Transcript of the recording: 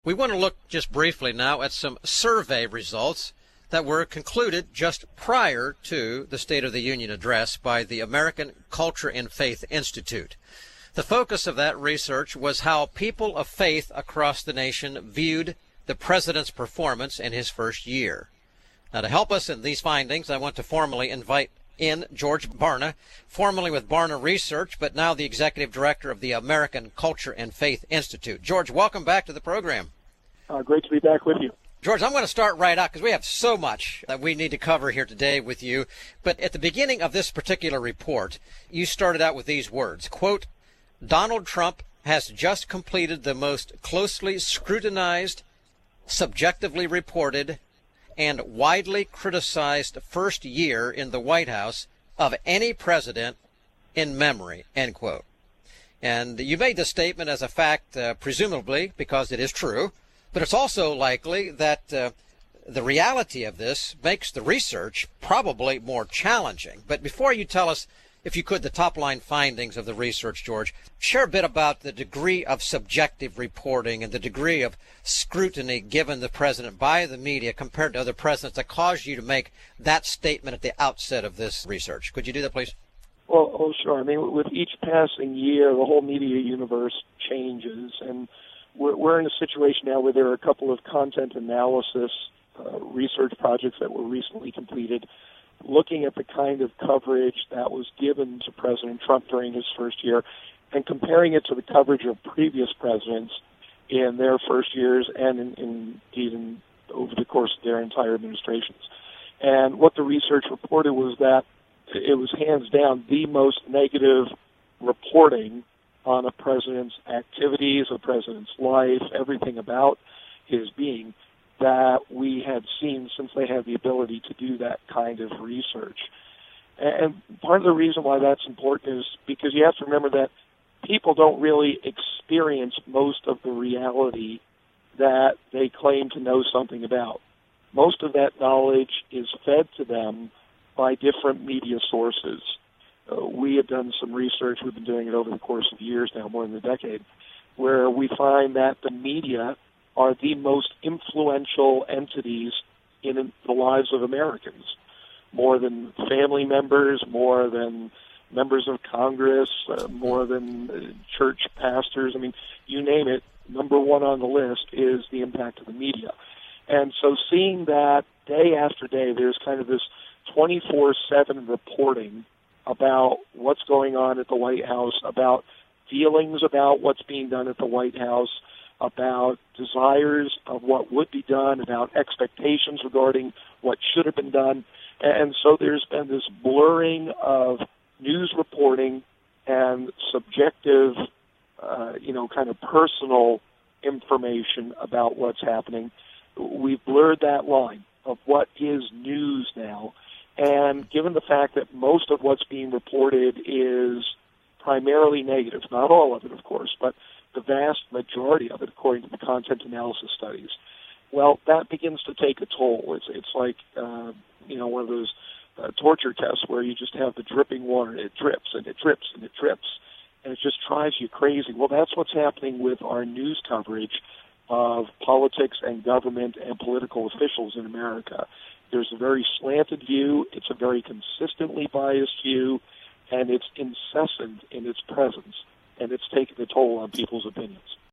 We want to look just briefly now at some survey results that were concluded just prior to the State of the Union address by the American Culture and Faith Institute. The focus of that research was how people of faith across the nation viewed the president's performance in his first year. Now, to help us in these findings, I want to formally invite in George Barna, formerly with Barna Research, but now the executive director of the American Culture and Faith Institute. George, welcome back to the program. Great to be back with you. George, I'm going to start right out because we have so much that we need to cover here today with you. But at the beginning of this particular report, you started out with these words, quote, Donald Trump has just completed the most closely scrutinized, subjectively reported, and widely criticized first year in the White House of any president in memory, end quote. And you made this statement as a fact, presumably because it is true. But it's also likely that the reality of this makes the research probably more challenging. But before you tell us, if you could, the top-line findings of the research, George, share a bit about the degree of subjective reporting and the degree of scrutiny given the president by the media compared to other presidents that caused you to make that statement at the outset of this research. Could you do that, please? Well, sure. I mean, with each passing year, the whole media universe changes, and we're in a situation now where there are a couple of content analysis research projects that were recently completed looking at the kind of coverage that was given to President Trump during his first year and comparing it to the coverage of previous presidents in their first years and indeed over the course of their entire administrations. And what the research reported was that it was hands down the most negative reporting on a president's activities, a president's life, everything about his being that we had seen since they had the ability to do that kind of research. And part of the reason why that's important is because you have to remember that people don't really experience most of the reality that they claim to know something about. Most of that knowledge is fed to them by different media sources. We have done some research, we've been doing it over the course of years now, more than a decade, where we find that the media are the most influential entities in the lives of Americans, more than family members, more than members of Congress, more than church pastors. I mean, you name it, number one on the list is the impact of the media. And so seeing that day after day, there's kind of this 24/7 reporting about what's going on at the White House, about feelings about what's being done at the White House, about desires of what would be done, about expectations regarding what should have been done. And so there's been this blurring of news reporting and subjective, kind of personal information about what's happening. We've blurred that line of what is news now. And given the fact that most of what's being reported is primarily negative, not all of it, of course, but the vast majority of it, according to the content analysis studies, well, that begins to take a toll. It's like, one of those torture tests where you just have the dripping water, and it drips, and it drips, and it drips, and it just drives you crazy. Well, that's what's happening with our news coverage of politics and government and political officials in America. There's a very slanted view, it's a very consistently biased view, and it's incessant in its presence, and it's taking a toll on people's opinions.